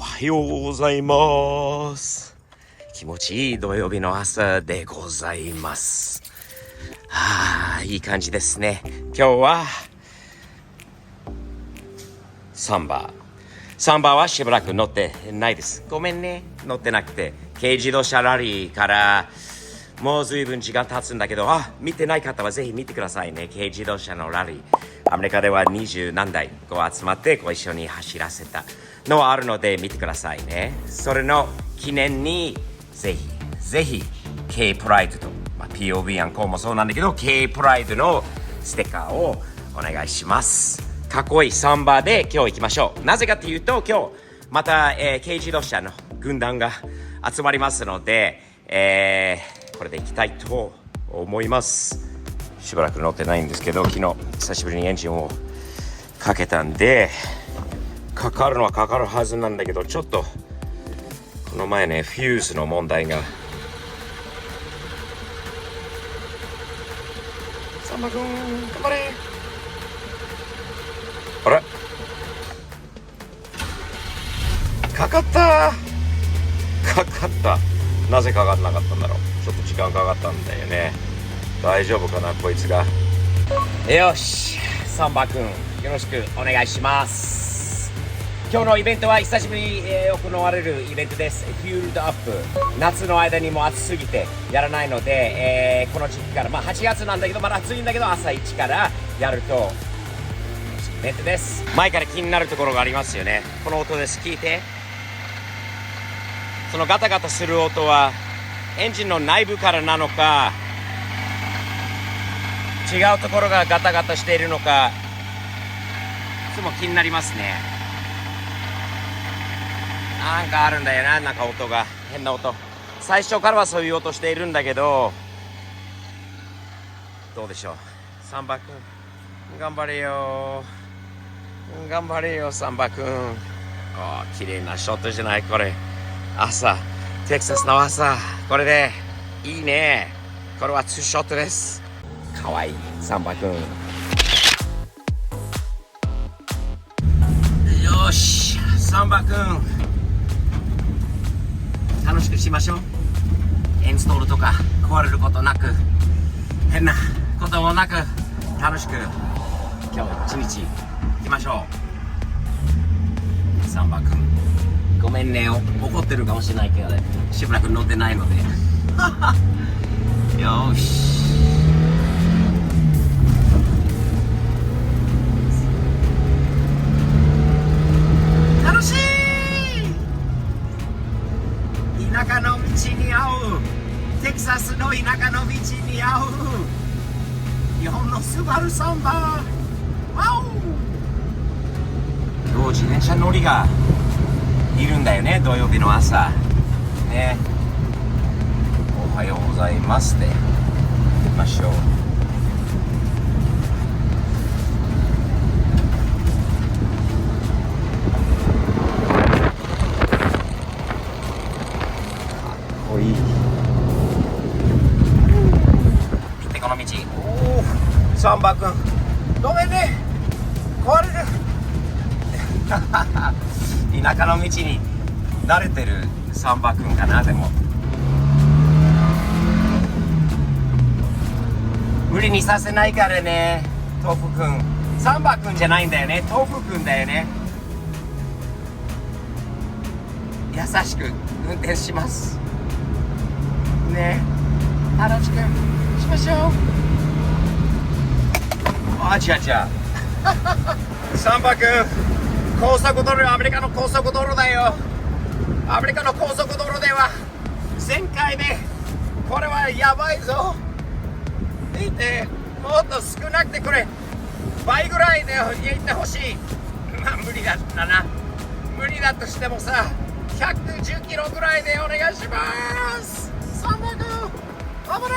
はようございます。気持ちいい土曜日の朝でございます。いい感じですね。今日はサンバはしばらく乗ってないです。ごめんね、乗ってなくて。軽自動車ラリーからもう随分時間経つんだけど、見てない方はぜひ見てくださいね。軽自動車のラリー、アメリカでは20何台集まって一緒に走らせたのあるので見てくださいね。それの記念にぜひ K プライドと、POV アンコーもそうなんだけど K プライドのステッカーをお願いします。かっこいいサンバで今日行きましょう。なぜかというと今日また、軽自動車の軍団が集まりますので、これで行きたいと思います。しばらく乗ってないんですけど、昨日久しぶりにエンジンをかけたんでかかるのはかかるはずなんだけど、ちょっとこの前ねフューズの問題が。サンバ君頑張れ。あれかかったなぜかかんなかったんだろう。ちょっと時間かかったんだよね。大丈夫かなこいつが。よし、サンバ君よろしくお願いします。今日のイベントは久しぶりに、行われるイベントです。フュールドアップ。夏の間にも暑すぎてやらないので、この時期から8月なんだけどまだ暑いんだけど朝1からやるとイベントです。前から気になるところがありますよね。この音です。聞いて。そのガタガタする音はエンジンの内部からなのか、違うところがガタガタしているのか、いつも気になりますね。なんかあるんだよな、なんか音が変な音。最初からはそういう音しているんだけど、どうでしょう。サンバ君頑張れよサンバ君。綺麗なショットじゃないこれ。朝テキサスの朝、これでいいね。これはツーショットです。かわいいサンバ君。よしサンバ君楽しくしましょう。インストールとか壊れることなく、変なこともなく楽しく今日一日行きましょう。サンバ君ごめんね、怒ってるかもしれないけどね、しばらく乗ってないのでよし楽しい。田舎の道に合う、テキサスの田舎の道に合う日本のスバルサンバ。ワオ。今日自転車乗りがいるんだよね、土曜日の朝ね。おはようございますで行きましょう。かっこいい。見てこの道。サンバ君ごめんね、壊れる田舎の道に慣れてるサンバ君かな。でも無理にさせないからね。豆腐君、サンバ君じゃないんだよね、豆腐君だよね。優しく運転しますね。楽しくしましょう。サンバ君高速道路、アメリカの高速道路だよ。アメリカの高速道路では全開で、これはやばいぞ。見て、もっと少なくてくれ。倍ぐらいで行ってほしい。無理だったな。無理だとしてもさ、110キロぐらいでお願いします。サンバ君頑張れ。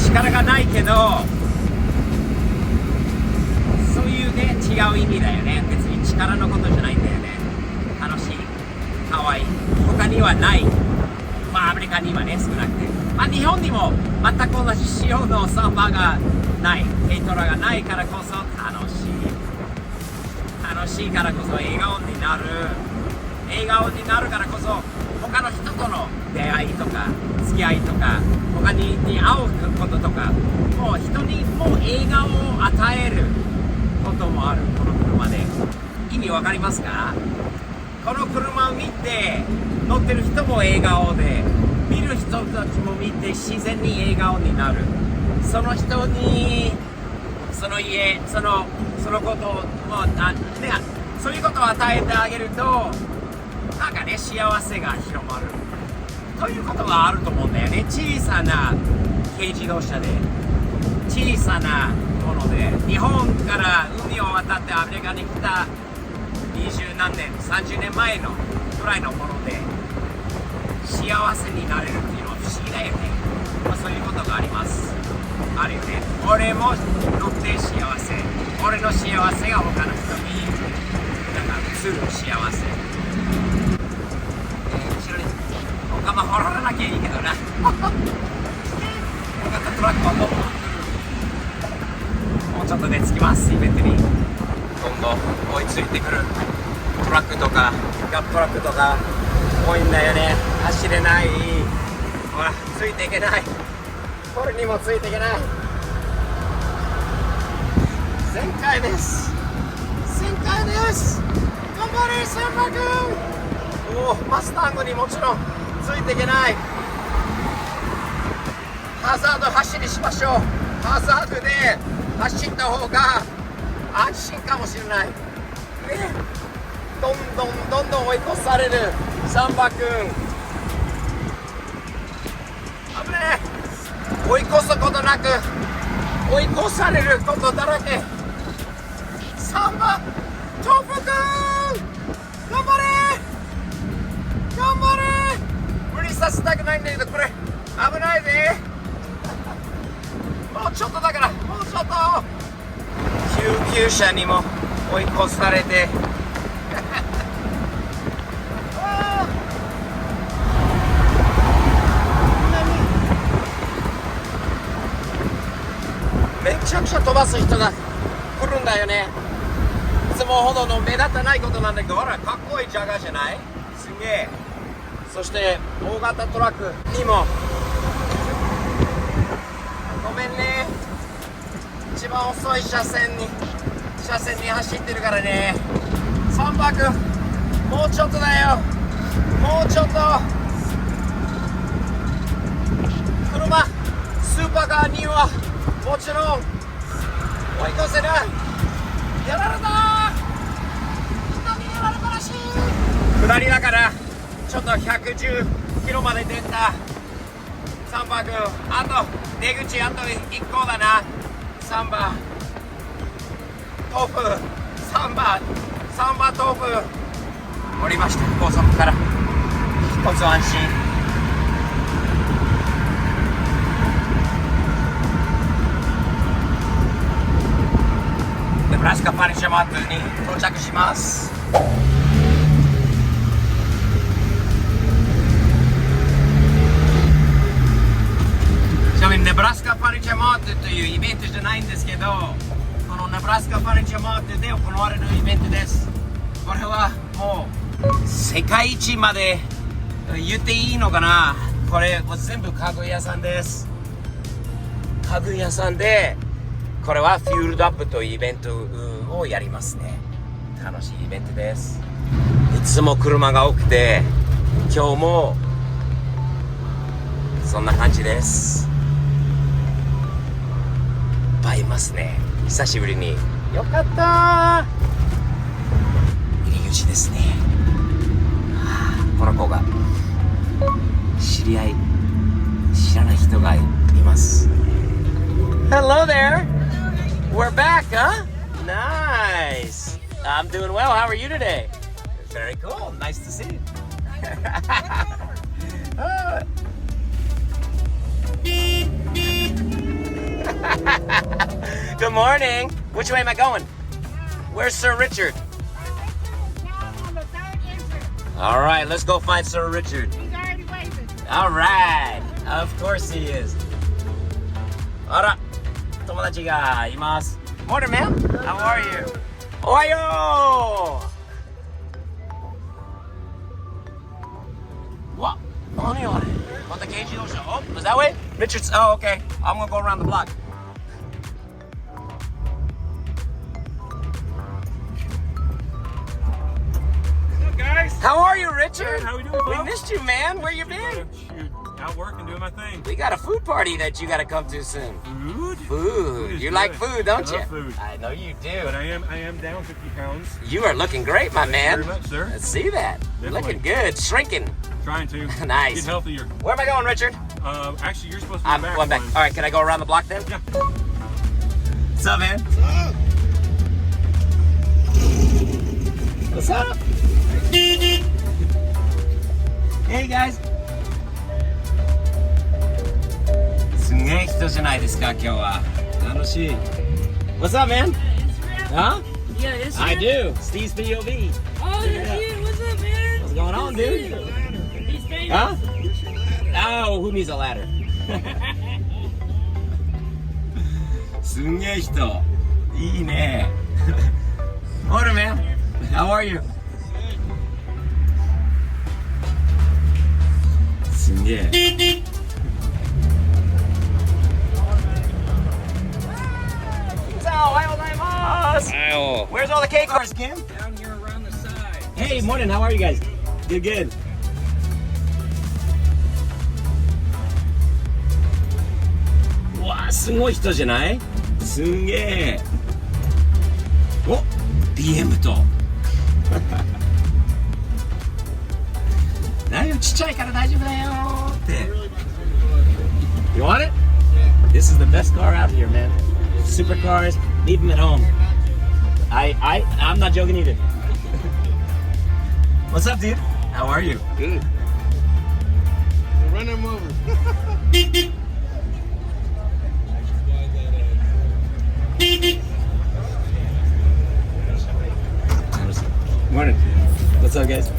力がないけどそういうね、違う意味だよね。別に力のことじゃないんだよね。楽しい、かわいい。他にはない。アメリカにはね、少なくて。日本にも全く同じ仕様のサンバがない、軽トラがないからこそ楽しい楽しいからこそ笑顔になる。笑顔になるからこそ他の人との出会いとか付き合いとか他に会うこととか、もう人にもう笑顔を与えることもある。この車で意味わかりますか？この車を見て乗ってる人も笑顔で、見る人たちも見て自然に笑顔になる。その人にその家そのことをそういうことを与えてあげるとなんかね、幸せが広まるということがあると思うんだよね。小さな軽自動車で、小さなもので、日本から海を渡ってアメリカに来た20何年30年前のくらいのもので幸せになれるっていうのは不思議だよね。そういうことがあります。あるよね。俺も乗って幸せ、俺の幸せが他の人になんか映る幸せ。後ろにお釜掘らなきゃいいけどな。大型トラックはもうちょっとで着きます。イベントに今後追いついてくるトラックとかピックアップトラックとか多いんだよね。走れない、ほらついていけない、これにもついていけない。旋回です、旋回です。頑張れ千葉君。おお、マスタングにもちろんついていけない。ハザード走りしましょう。ハザードで走った方が安心かもしれないね。どんどん追い越されるサンバ君。危ねえ。追い越すことなく追い越されることだらけ。サンバトップ君頑張れ頑張れ。無理させたくないんだけどこれ危ないぜ。もうちょっとだから、もうちょっと。救急車にも追い越されてめちゃくちゃ飛ばす人が来るんだよね。いつもほどの目立たないことなんだけど、ほらかっこいいジャガーじゃない？すげえ。そして大型トラックにもごめんね、一番遅い車線に走ってるからね。サンバ君もうちょっとだよ、もうちょっと。車スーパーカーにはもちろん追い越せない。やられたー、人にやられたらしい。下りだからちょっと110キロまで出た。サンバ君あと出口あと1個だな。サンバトップ、サンバトップ。降りました。高速から一つ安心。ネブラスカパニッシャマートに到着します。ちなみにネブラスカパニッシャマートというイベントじゃないんですけど、このネブラスカパニッシャマートで行われるイベントです。これはもう世界一まで言っていいのかな。これも全部家具屋さんです。家具屋さんでこれはフュールドアップというイベントをやりますね。楽しいイベントです。いつも車が多くて今日もそんな感じです。いっぱいいますね。久しぶりに。よかったー。入り口ですね。この子が知らない人がいます。Hello there. We're back, huh? Nice. I'm doing well. How are you today? Very cool. Nice to see you. Good morning. Which way am I going? Where's Sir Richard? All right, let's go find Sir Richard. He's already waving. All right. Of course he is. あら、友達がいます。Morning, ma'am. How are you? おはよう。わ、何あれ？また軽自動車。Oh, is that way? Richard's. Oh, okay. I'm gonna go around the block. Guys, How are you, Richard? how we doing, We Bob? missed you, man. Where you been? Shoot, out working, doing my thing. We got a food party that you got to come to soon. Food? Food. is You like good. food, don't I you? love food. I know you do. But I am down 50 pounds. You are looking great, my Thank man. you very much, sir. Let's see that. You're Definitely. looking good. Shrinking. Trying to Nice. get healthier. Where am I going, Richard? Actually, you're supposed to be I'm back. going back. one. All right, can I go around the block then? Yeah. What's up, man? What's up? Hey, guys. すげえ人じゃないですか、今日は。楽しい。What's up, man? Huh? Yeah, it's I do. Steve's POV. Oh, Yeah. shit. What's up, man? What's going on, dude? He's famous. Huh? Oh, who needs a ladder? すんげえ人。いいね。Morning, man. How are you? すんげえ。さあ、おはようございます。Where's all the cake cars, Kim? Down here around the side. Hey, morning. How are you guys? Good, good. うわあ、すごい人じゃない？すんげえ。お、BM と。だよ、ちっちゃいから大丈夫だよって。You want it? This is the best car out here, man. Supercars, leave them at home. I'm not joking either. What's up, dude? How are you? Good. Run him over. Morning. What's up, guys?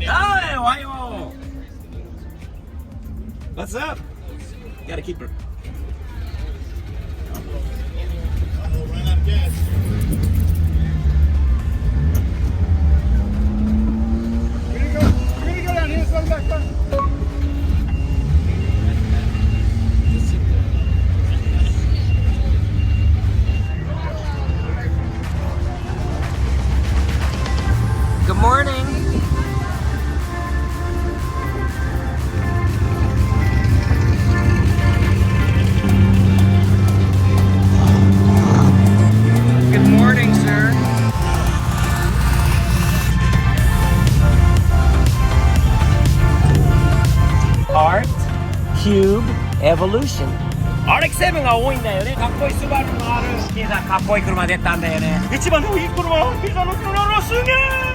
Hi, why you? What's up? Gotta keep her. Run out of gas. We're gonna go down here, something back there. Good morning. Good morning, sir. Art Cube Evolution. RX-7 が多いんだよね。かっこいいスバルのある。今朝かっこいい車出たんだよね。一番のいい車、ピザの車すげえ